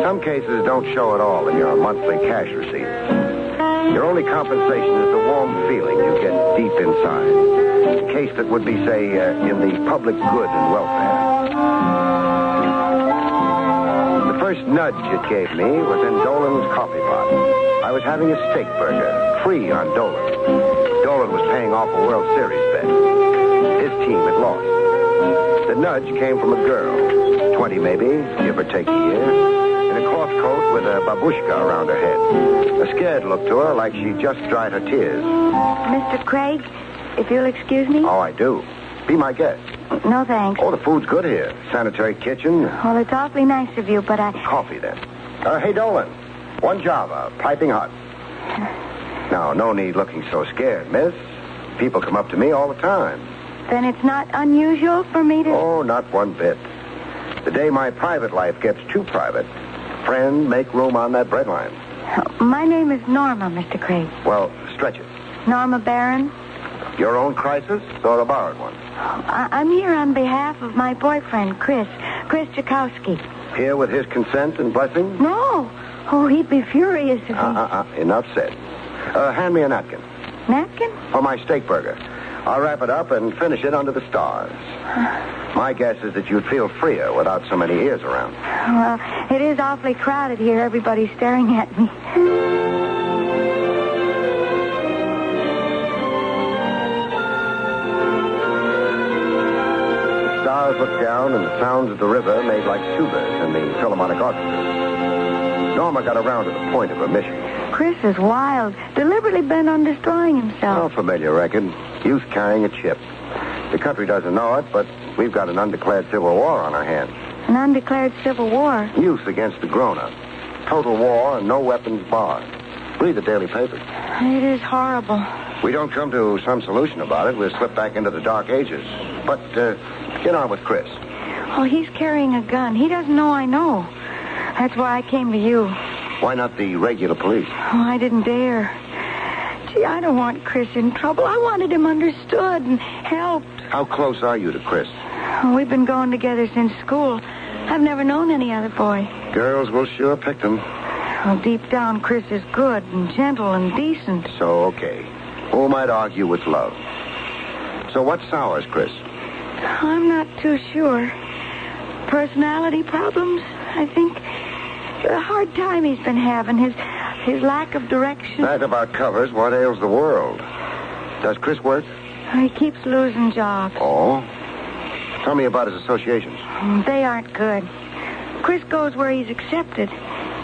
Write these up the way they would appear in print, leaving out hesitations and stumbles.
Some cases don't show at all in your monthly cash receipts. Your only compensation is the warm feeling you get deep inside. A case that would be, say, in the public good and welfare. The first nudge it gave me was in Dolan's coffee pot. I was having a steak burger, free on Dolan. Dolan was paying off a World Series bet. His team had lost. The nudge came from a girl, 20 maybe, give or take a year, in a cloth coat with a babushka around her head. A scared look to her, like she just dried her tears. Mr. Craig, if you'll excuse me. Oh, I do. Be my guest. No, thanks. Oh, the food's good here. Sanitary kitchen. Well, it's awfully nice of you, but I... Coffee, then. Hey, Dolan. One Java, piping hot. Now, no need looking so scared, miss. People come up to me all the time. Then it's not unusual for me to... Oh, not one bit. The day my private life gets too private, friend, make room on that breadline. My name is Norma, Mr. Craig. Well, stretch it. Norma Barron. Your own crisis or a borrowed one? I'm here on behalf of my boyfriend, Chris Chakowski. Here with his consent and blessing? No. Oh, he'd be furious if he... Enough said. Hand me a napkin. Napkin? For my steak burger. I'll wrap it up and finish it under the stars. My guess is that you'd feel freer without so many ears around. Well, it is awfully crowded here. Everybody's staring at me. The stars looked down, and the sounds of the river made like tubas in the Philharmonic Orchestra. Norma got around to the point of her mission. Chris is wild, deliberately bent on destroying Oh, himself. familiar record. Youth carrying a chip. The country doesn't know it, but we've got an undeclared civil war on our hands. An undeclared civil war. Youth against the grown-up. Total war and no weapons barred. Read the daily papers. It is horrible. We don't come to some solution about it, we'll slip back into the dark ages. But, get on with Chris. Oh, he's carrying a gun. He doesn't know I know. That's why I came to you. Why not the regular police? Oh, I didn't dare. Gee, I don't want Chris in trouble. I wanted him understood and helped. How close are you to Chris? Oh, we've been going together since school. I've never known any other boy. Girls will sure pick them. Well, deep down, Chris is good and gentle and decent. So, okay. Who might argue with love? So what sours Chris? I'm not too sure. Personality problems, I think. The hard time he's been having, his lack of direction. That about covers what ails the world. Does Chris work? He keeps losing jobs. Oh? Tell me about his associations. They aren't good. Chris goes where he's accepted.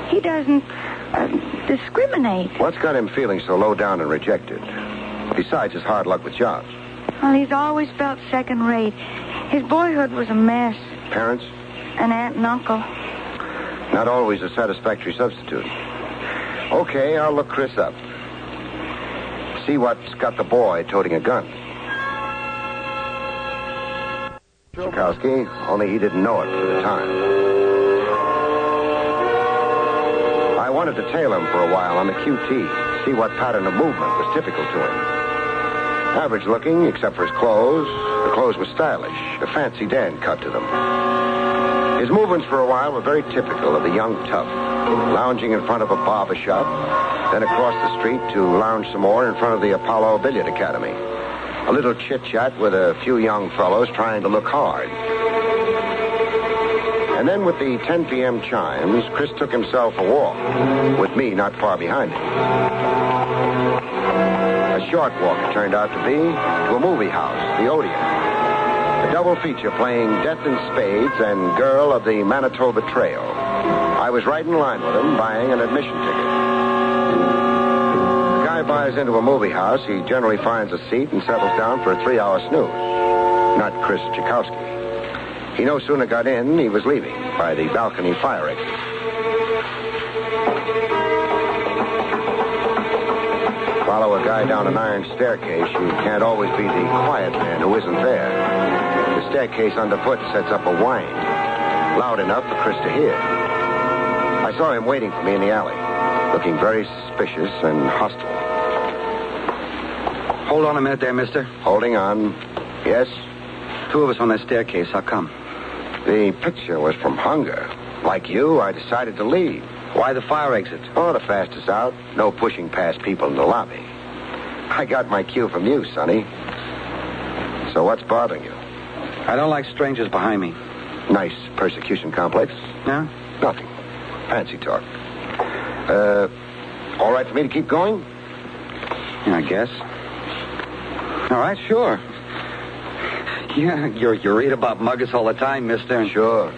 He doesn't discriminate. What's got him feeling so low down and rejected? Besides his hard luck with jobs. Well, he's always felt second rate. His boyhood was a mess. Parents? An aunt and uncle. Not always a satisfactory substitute. Okay, I'll look Chris up. See what's got the boy toting a gun. Chakowski, only he didn't know it for the time. I wanted to tail him for a while on the QT, see what pattern of movement was typical to him. Average looking, except for his clothes. The clothes were stylish, a fancy Dan cut to them. His movements for a while were very typical of the young tough, lounging in front of a barber shop, then across the street to lounge some more in front of the Apollo Billiard Academy. A little chit-chat with a few young fellows trying to look hard. And then with the 10 p.m. chimes, Chris took himself a walk, with me not far behind him. A short walk it turned out to be, to a movie house, the Odeon. A double feature playing Death in Spades and Girl of the Manitoba Trail. I was right in line with him, buying an admission ticket. The guy buys into a movie house, he generally finds a seat and settles down for a 3-hour snooze. Not Chris Chakowski. He no sooner got in, he was leaving by the balcony fire exit. Follow a guy down an iron staircase, you can't always be the quiet man who isn't there. The staircase underfoot sets up a whine, loud enough for Chris to hear. I saw him waiting for me in the alley, looking very suspicious and hostile. Hold on a minute there, mister. Holding on. Yes? 2 of us on that staircase. How come? The picture was from Hunger. Like you, I decided to leave. Why the fire exit? Oh, the fastest out. No pushing past people in the lobby. I got my cue from you, Sonny. So what's bothering you? I don't like strangers behind me. Nice persecution complex? Yeah? Nothing. Fancy talk. All right for me to keep going? Yeah, I guess. All right, sure. Yeah, you read about muggers all the time, mister. Sure.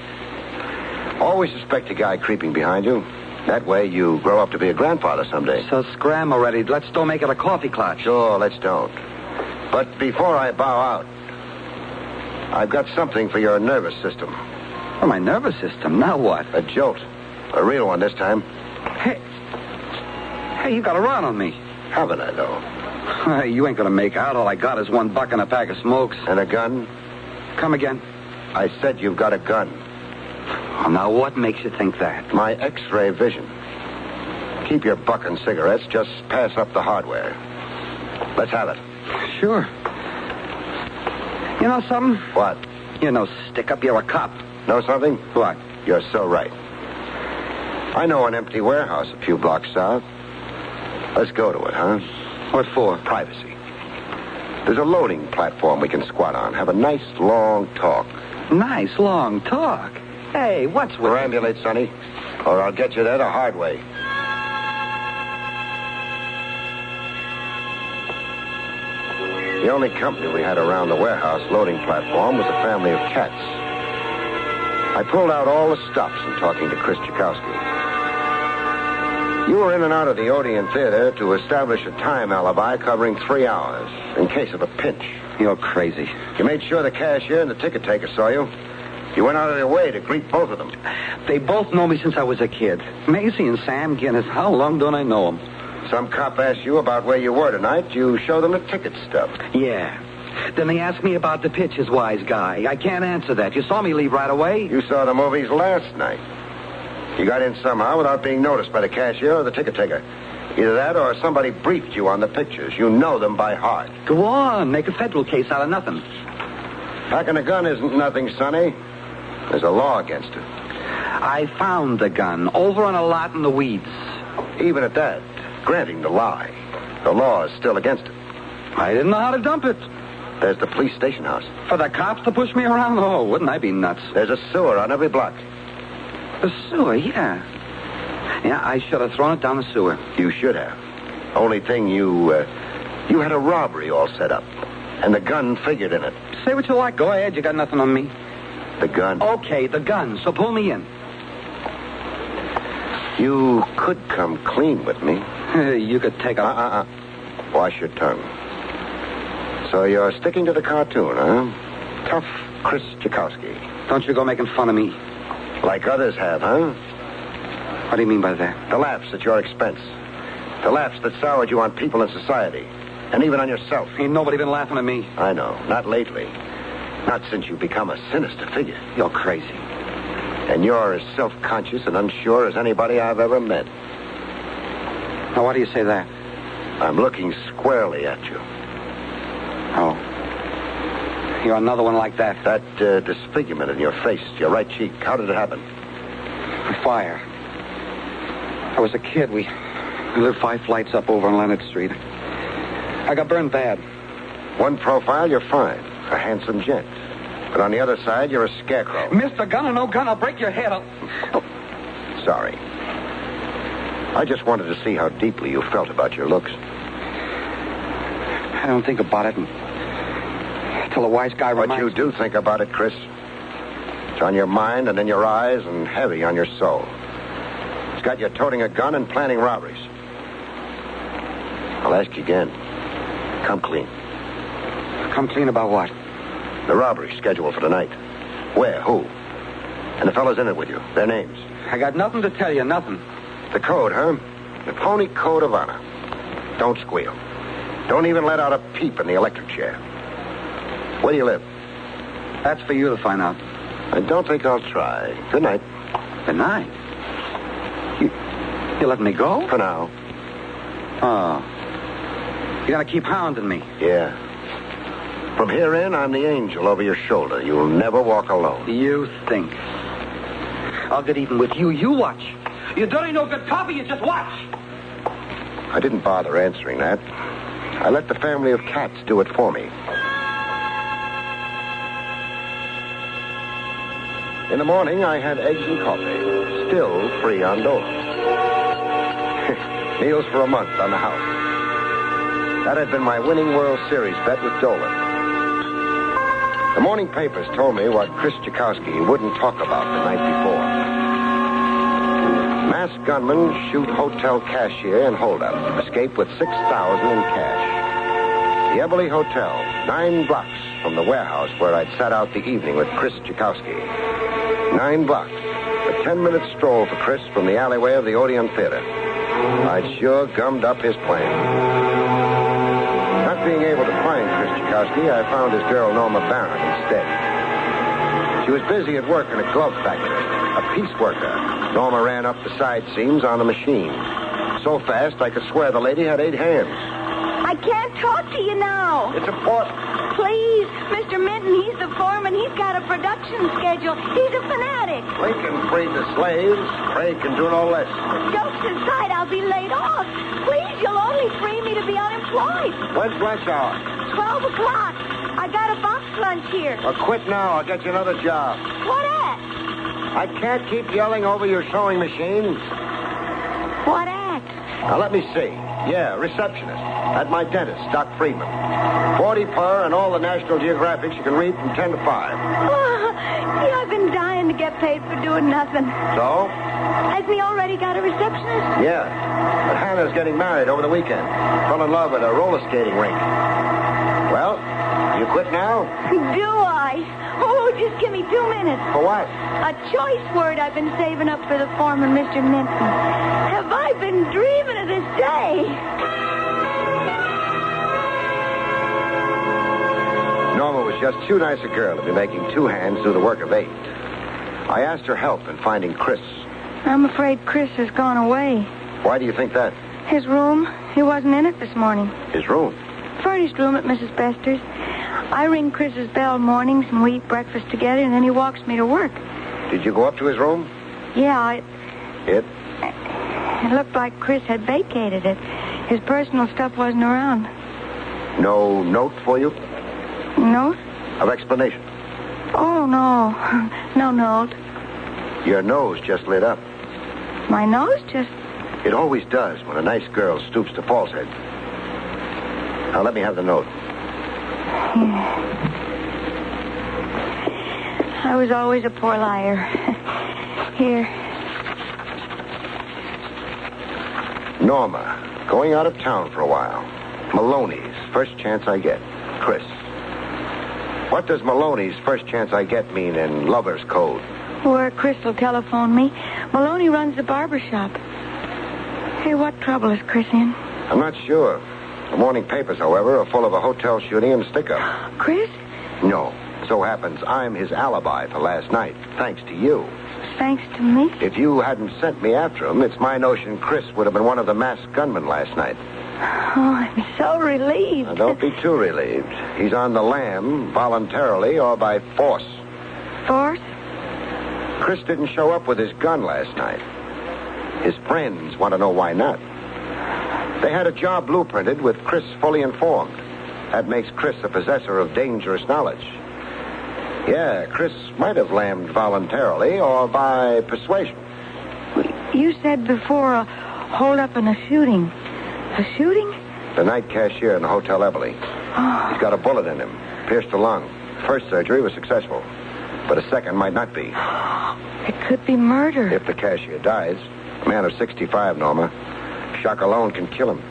Always suspect a guy creeping behind you. That way you grow up to be a grandfather someday. So scram already. Let's don't make it a coffee clutch. Sure, let's don't. But before I bow out, I've got something for your nervous system. For my nervous system? Now what? A jolt. A real one this time. Hey, you got a run on me. Haven't I, though? Hey, you ain't gonna make out. All I got is $1 and a pack of smokes. And a gun? Come again? I said you've got a gun. Oh, now what makes you think that? My X-ray vision. Keep your buck and cigarettes. Just pass up the hardware. Let's have it. Sure. You know something? What? You're no stick-up. You're a cop. Know something? What? You're so right. I know an empty warehouse a few blocks south. Let's go to it, huh? What for? Privacy. There's a loading platform we can squat on. Have a nice, long talk. Nice, long talk. Hey, what's with... Perambulate, Sonny, or I'll get you there the hard way. The only company we had around the warehouse loading platform was a family of cats. I pulled out all the stops in talking to Chris Tchaikovsky. You were in and out of the Odeon Theater to establish a time alibi covering 3 hours in case of a pinch. You're crazy. You made sure the cashier and the ticket taker saw you. You went out of your way to greet both of them. They both know me since I was a kid. Maisie and Sam Guinness. How long don't I know them? Some cop asked you about where you were tonight. You show them the ticket stub. Yeah. Then they asked me about the pitches, wise guy. I can't answer that. You saw me leave right away. You saw the movies last night. You got in somehow without being noticed by the cashier or the ticket taker. Either that or somebody briefed you on the pictures. You know them by heart. Go on. Make a federal case out of nothing. Packing a gun isn't nothing, Sonny. There's a law against it. I found the gun over on a lot in the weeds. Even at that, granting the lie, the law is still against it. I didn't know how to dump it. There's the police station house. For the cops to push me around? Oh, wouldn't I be nuts? There's a sewer on every block. The sewer, yeah. Yeah, I should have thrown it down the sewer. You should have. Only thing, you had a robbery all set up. And the gun figured in it. Say what you like. Go ahead. You got nothing on me. The gun? Okay, the gun. So pull me in. You could come clean with me. You could take a... Wash your tongue. So you're sticking to the cartoon, huh? Tough Chris Tchaikovsky. Don't you go making fun of me. Like others have, huh? What do you mean by that? The laughs at your expense. The laughs that soured you on people in society. And even on yourself. Ain't nobody been laughing at me. I know. Not lately. Not since you've become a sinister figure. You're crazy. And you're as self-conscious and unsure as anybody I've ever met. Now, why do you say that? I'm looking squarely at you. Oh. You're another one like that. That disfigurement in your face, your right cheek. How did it happen? A fire. I was a kid. We lived 5 flights up over on Leonard Street. I got burned bad. One profile, you're fine. A handsome gent. But on the other side, you're a scarecrow. Mr. Gun or no gun, I'll break your head. Sorry. I just wanted to see how deeply you felt about your looks. I don't think about it until a wise guy reminds me. But you do think about it, Chris. It's on your mind and in your eyes and heavy on your soul. It's got you toting a gun and planning robberies. I'll ask you again. Come clean. Come clean about what? The robbery scheduled for tonight. Where? Who? And the fellas in it with you. Their names. I got nothing to tell you, nothing. The code, huh? The phony code of honor. Don't squeal. Don't even let out a peep in the electric chair. Where do you live? That's for you to find out. I don't think I'll try. Good night. Good night? You letting me go? For now. Oh. You're going to keep hounding me? Yeah. From here in, I'm the angel over your shoulder. You'll never walk alone. You think. I'll get even with you. You watch. You don't ain't no good coffee. You just watch. I didn't bother answering that. I let the family of cats do it for me. In the morning, I had eggs and coffee, still free on doors. Meals for a month on the house. That had been my winning World Series bet with Dolan. The morning papers told me what Chris Chakowski wouldn't talk about the night before. Masked gunman shoot hotel cashier and holdup. Escape with $6,000 in cash. The Eberly Hotel, 9 blocks from the warehouse where I'd sat out the evening with Chris Chakowski. 9 blocks. A 10-minute stroll for Chris from the alleyway of the Odeon Theater. I'd sure gummed up his plan. Not being able to find Chris Chakowski, I found his girl Norma Barron instead. She was busy at work in a glove factory, a piece worker. Norma ran up the side seams on a machine. So fast, I could swear the lady had 8 hands. I can't talk to you now. It's important. Please, Mr. Minton, he's the foreman. He's got a production schedule. He's a fanatic. Lincoln freed the slaves. Craig can do no less. Jokes aside, I'll be laid off. Please, you'll only free me to be unemployed. When's lunch hour? 12 o'clock. I got a box lunch here. Well, quit now. I'll get you another job. What at? I can't keep yelling over your sewing machines. What at? Now, let me see. Yeah, receptionist. At my dentist, Doc Friedman. 40 per and all the National Geographics you can read from 10 to 5. Yeah, I've been dying to get paid for doing nothing. So? Hasn't he already got a receptionist? Yeah. But Hannah's getting married over the weekend. Fell in love at a roller skating rink. Well, you quit now? Do I? Oh, just give me 2 minutes. For what? A choice word I've been saving up for the foreman, Mr. Minton. Have I been dreaming of this day? Norma was just too nice a girl to be making 2 hands do the work of 8. I asked her help in finding Chris. I'm afraid Chris has gone away. Why do you think that? His room, he wasn't in it this morning. His room? Furnished room at Mrs. Bester's. I ring Chris's bell mornings and we eat breakfast together and then he walks me to work. Did you go up to his room? Yeah, It? It looked like Chris had vacated it. His personal stuff wasn't around. No note for you? Note? Of explanation? Oh, no. No note. Your nose just lit up. My nose just... It always does when a nice girl stoops to falsehood. Now, let me have the note. I was always a poor liar. Here. Norma, going out of town for a while. Maloney's, first chance I get. Chris. What does Maloney's first chance I get mean in lover's code? Where Chris will telephone me. Maloney runs the barber shop. Hey, what trouble is Chris in? I'm not sure. The morning papers, however, are full of a hotel shooting and stick-up. Chris? No. So happens I'm his alibi for last night, thanks to you. Thanks to me? If you hadn't sent me after him, it's my notion Chris would have been one of the masked gunmen last night. Oh, I'm so relieved. Now, don't be too relieved. He's on the lam, voluntarily or by force. Force? Chris didn't show up with his gun last night. His friends want to know why not. They had a job blueprinted with Chris fully informed. That makes Chris a possessor of dangerous knowledge. Yeah, Chris might have lammed voluntarily or by persuasion. You said before a hold-up and a shooting. A shooting? The night cashier in the Hotel Eberly. Oh. He's got a bullet in him, pierced the lung. First surgery was successful, but a second might not be. It could be murder. If the cashier dies, a man of 65, Norma. Shock alone can kill him.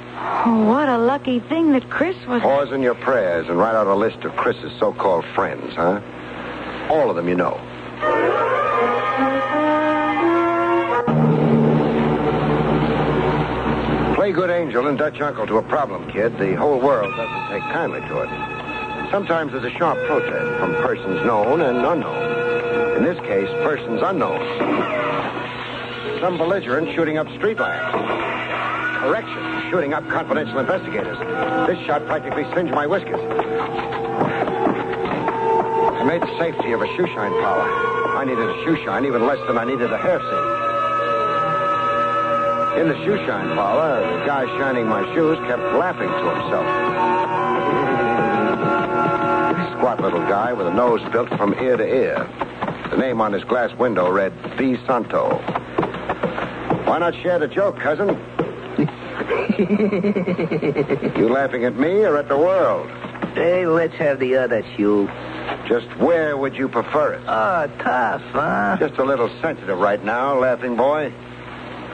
Oh, what a lucky thing that Chris was... Pause in your prayers and write out a list of Chris's so-called friends, huh? All of them you know. Play good angel and Dutch uncle to a problem, kid. The whole world doesn't take kindly to it. Sometimes there's a sharp protest from persons known and unknown. In this case, persons unknown. Some belligerent shooting up street lamps. Correction, shooting up confidential investigators. This shot practically singed my whiskers. I made the safety of a shoe shine parlor. I needed a shoe shine even less than I needed a hair scene. In the shoe shine parlor, the guy shining my shoes kept laughing to himself. Squat little guy with a nose built from ear to ear. The name on his glass window read, V. Santo. Why not share the joke, cousin? You laughing at me or at the world? Hey, let's have the other shoe. Just where would you prefer it? Oh, tough, huh? Just a little sensitive right now, laughing boy.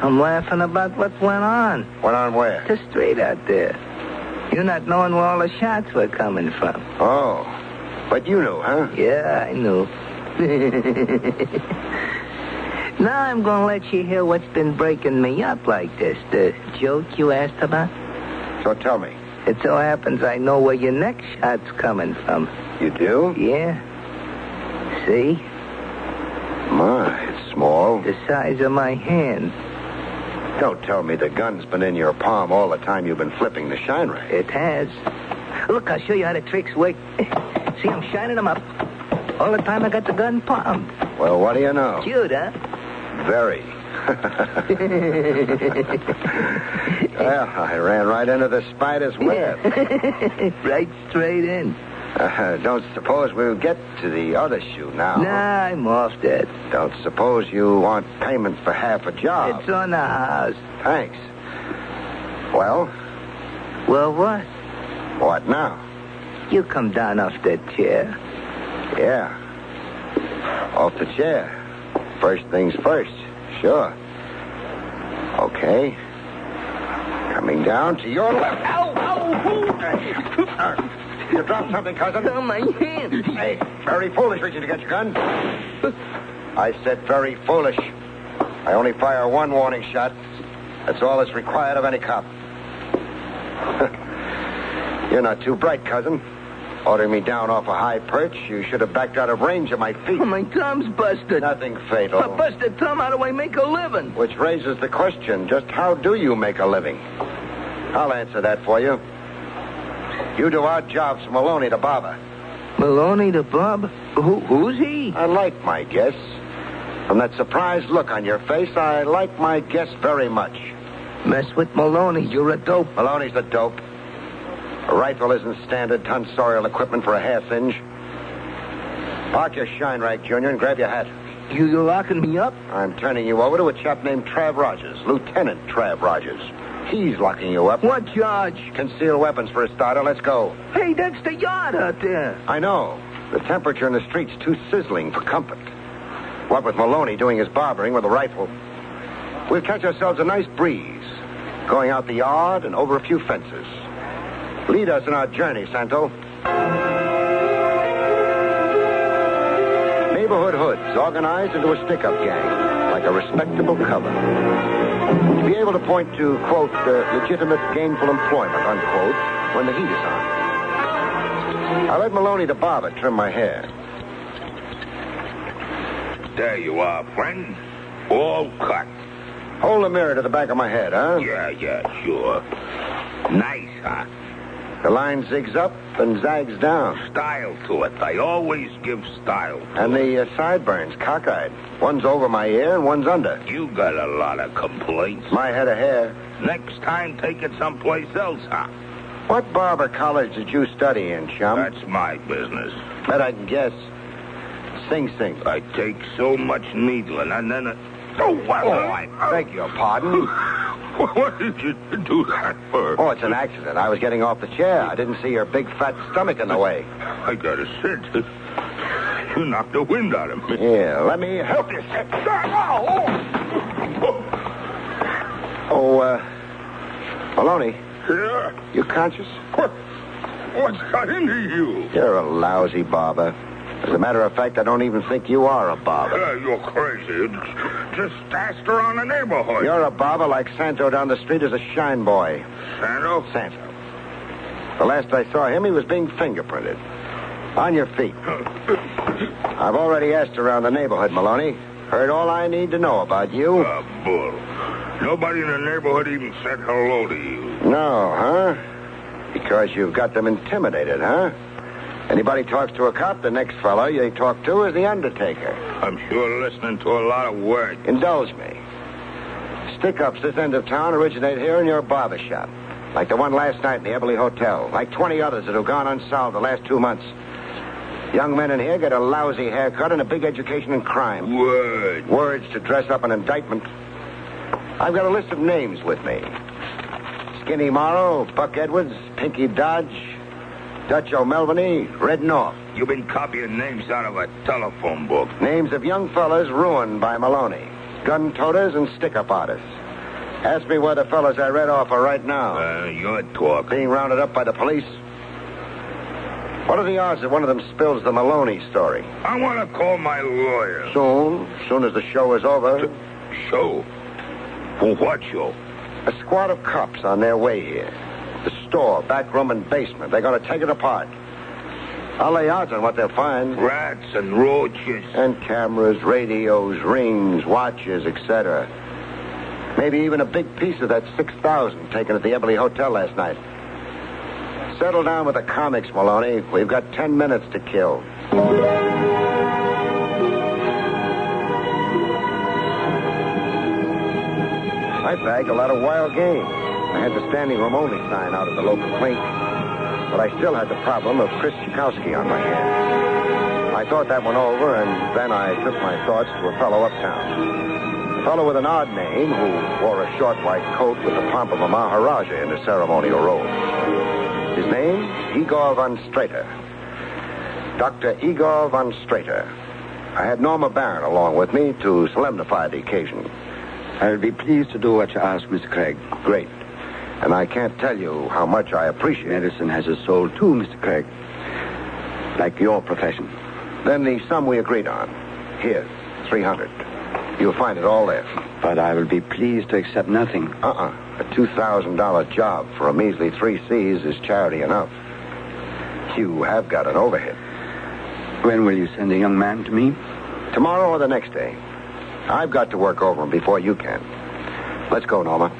I'm laughing about what went on. Went on where? The street out there. You not knowing where all the shots were coming from. Oh, but you knew, huh? Yeah, I knew. Now I'm going to let you hear what's been breaking me up like this. The joke you asked about. So tell me. It so happens I know where your next shot's coming from. You do? Yeah. See? My, it's small. The size of my hand. Don't tell me the gun's been in your palm all the time you've been flipping the shine ray. It has. Look, I'll show you how the tricks work. See, I'm shining them up. All the time I got the gun palmed. Well, what do you know? Cute, huh? Very. Well, I ran right into the spider's web. Right straight in. Don't suppose we'll get to the other shoe now. Nah, I'm off that. Don't suppose you want payment for half a job. It's on the house. Thanks. Well? Well, what? What now? You come down off that chair. Yeah. Off the chair. First things first. Sure. Okay. Coming down to your left. Ow, ow, You dropped something, cousin. on my hand. Hey, very foolish reaching to get your gun. I said very foolish. I only fire one warning shot. That's all that's required of any cop. You're not too bright, cousin. Ordering me down off a high perch, you should have backed out of range of my feet. Oh, my thumb's busted. Nothing fatal. A busted thumb, how do I make a living? Which raises the question, just how do you make a living? I'll answer that for you. You do odd jobs from Maloney to Barber. Maloney to Bob? Who's he? I like my guess. From that surprised look on your face, I like my guess very much. Mess with Maloney, you're a dope. Maloney's the dope. A rifle isn't standard tonsorial equipment for a hair singe. Park your shine rag, Junior, and grab your hat. You're locking me up? I'm turning you over to a chap named Trav Rogers, Lieutenant Trav Rogers. He's locking you up. What charge? Concealed weapons for a starter. Let's go. Hey, that's the yard out there. I know. The temperature in the street's too sizzling for comfort. What with Maloney doing his barbering with a rifle, we'll catch ourselves a nice breeze, going out the yard and over a few fences. Lead us in our journey, Santo. Neighborhood hoods organized into a stick-up gang, like a respectable cover. To be able to point to, quote, legitimate gainful employment, unquote, when the heat is on. I let Maloney the barber trim my hair. There you are, friend. All cut. Hold the mirror to the back of my head, huh? Yeah, sure. Nice, huh? The line zigs up and zags down. Style to it. I always give style to And it. the sideburns, cockeyed. One's over my ear and one's under. You got a lot of complaints. My head of hair. Next time, take it someplace else, huh? What barber college did you study in, chum? That's my business. Bet I can guess. Sing Sing. I take so much needling, and then... I beg your pardon. What did you do that for? Oh, it's an accident. I was getting off the chair. I didn't see your big fat stomach in the way. I gotta sit. You knocked the wind out of me. Yeah, let me help you sit. Oh, Maloney, Yeah? you conscious? What's got into you? You're a lousy barber. As a matter of fact, I don't even think you are a barber. You're crazy. Just asked around the neighborhood. You're a barber like Santo down the street is a shine boy. Santo? Santo. The last I saw him, he was being fingerprinted. On your feet. I've already asked around the neighborhood, Maloney. Heard all I need to know about you. Bull. Nobody in the neighborhood even said hello to you. No, huh? Because you've got them intimidated, huh? Anybody talks to a cop, the next fellow you talk to is the Undertaker. I'm sure listening to a lot of words. Indulge me. Stick-ups this end of town originate here in your barber shop. Like the one last night in the Eberly Hotel. Like 20 others that have gone unsolved the last 2 months. Young men in here get a lousy haircut and a big education in crime. Words to dress up an indictment. I've got a list of names with me. Skinny Morrow, Buck Edwards, Pinky Dodge, Dutch O'Melveny, Red North. You've been copying names out of a telephone book. Names of young fellas ruined by Maloney. Gun toters and stick-up artists. Ask me where the fellas I read off are right now. Your talk. Being rounded up by the police. What are the odds that one of them spills the Maloney story? I want to call my lawyer. Soon as the show is over. Show? For what show? A squad of cops on their way here. The store, back room, and basement. They're going to take it apart. I'll lay odds on what they'll find. Rats and roaches. And cameras, radios, rings, watches, etc. Maybe even a big piece of that $6,000 taken at the Eberly Hotel last night. Settle down with the comics, Maloney. We've got 10 minutes to kill. I bagged a lot of wild game. I had the standing room only sign out at the local clink. But I still had the problem of Chris Chikowski on my hands. I thought that one over, and then I took my thoughts to a fellow uptown. A fellow with an odd name who wore a short white coat with the pomp of a Maharaja in his ceremonial robe. His name, Igor von Strater. Dr. Igor von Strater. I had Norma Barron along with me to solemnify the occasion. I'll be pleased to do what you ask, Mr. Craig. Great. And I can't tell you how much I appreciate it. Medicine has a soul, too, Mr. Craig. Like your profession. Then the sum we agreed on. Here, $300. You'll find it all there. But I will be pleased to accept nothing. A $2,000 job for a measly 3 C's is charity enough. You have got an overhead. When will you send a young man to me? Tomorrow or the next day. I've got to work over him before you can. Let's go, Norma.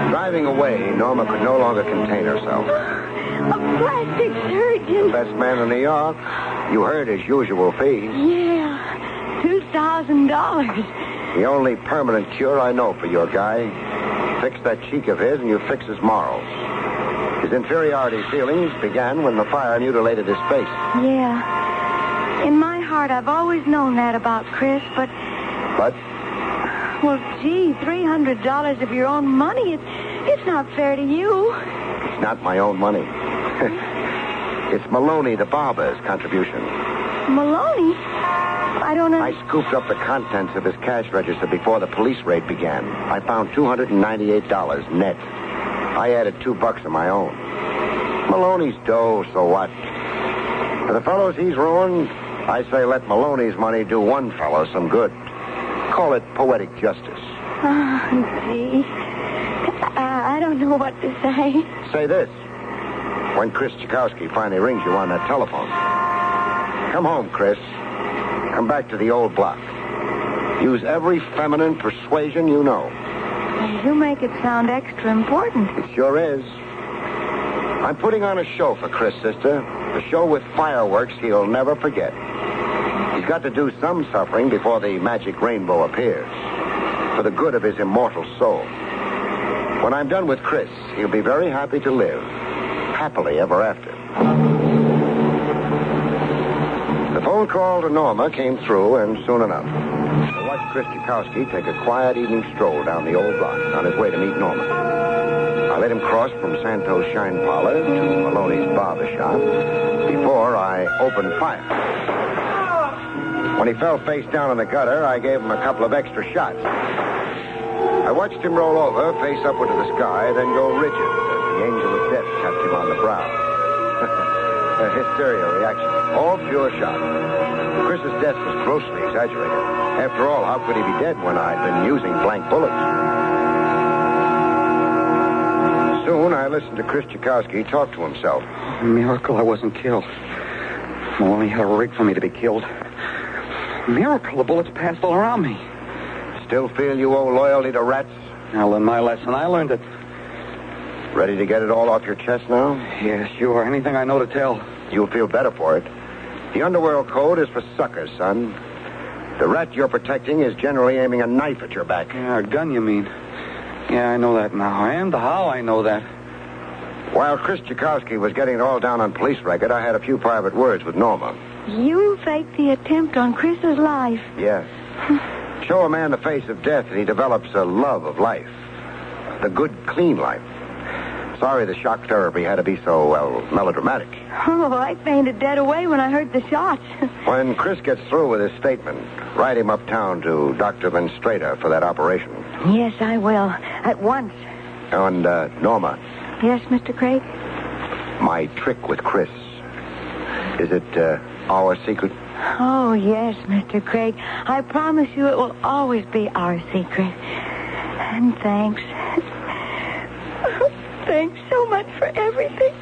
Driving away, Norma could no longer contain herself. A plastic surgeon. Best man in New York. You heard his usual fee. Yeah, $2,000. The only permanent cure I know for your guy. Fix that cheek of his and you fix his morals. His inferiority feelings began when the fire mutilated his face. Yeah. In my heart, I've always known that about Chris, but... But? Well, gee, $300 of your own money, it's not fair to you. It's not my own money. It's Maloney, the barber's contribution. Maloney? I don't know. I scooped up the contents of his cash register before the police raid began. I found $298 net. I added $2 of my own. Maloney's dough, so what? For the fellows he's ruined, I say let Maloney's money do one fellow some good. Call it poetic justice. Oh, gee. I don't know what to say. Say this. When Chris Chikowski finally rings you on that telephone. Come home, Chris. Come back to the old block. Use every feminine persuasion you know. You make it sound extra important. It sure is. I'm putting on a show for Chris, sister. A show with fireworks he'll never forget. He's got to do some suffering before the magic rainbow appears. For the good of his immortal soul. When I'm done with Chris, he'll be very happy to live. Happily ever after. The phone call to Norma came through, and soon enough. I watched Chris Chikowski take a quiet evening stroll down the old block on his way to meet Norma. I let him cross from Santos Shine Parlor to Maloney's barber shop before I opened fire. When he fell face down in the gutter, I gave him a couple of extra shots. I watched him roll over, face upward to the sky, then go rigid as the angel of death tapped him on the brow. A hysteria reaction. All pure shock. Chris's death was grossly exaggerated. After all, how could he be dead when I'd been using blank bullets? Soon, I listened to Chris Chikowski talk to himself. A miracle I wasn't killed. Maloney had a rig for me to be killed. Miracle, the bullets passed all around me. Still feel you owe loyalty to rats? I learned my lesson. I learned it. Ready to get it all off your chest now? Yeah, sure. Anything I know to tell. You'll feel better for it. The Underworld Code is for suckers, son. The rat you're protecting is generally aiming a knife at your back. Yeah, a gun, you mean? Yeah, I know that now. And how I know that. While Chris Tchaikovsky was getting it all down on police record, I had a few private words with Norma. You faked the attempt on Chris's life. Yes. Show a man the face of death and he develops a love of life. The good, clean life. Sorry the shock therapy had to be so, melodramatic. Oh, I fainted dead away when I heard the shots. When Chris gets through with his statement, ride him uptown to Dr. Van Strata for that operation. Yes, I will. At once. And, Norma. Yes, Mr. Craig? My trick with Chris. Is it, our secret? Oh, yes, Mr. Craig. I promise you it will always be our secret. And thanks. Thanks so much for everything.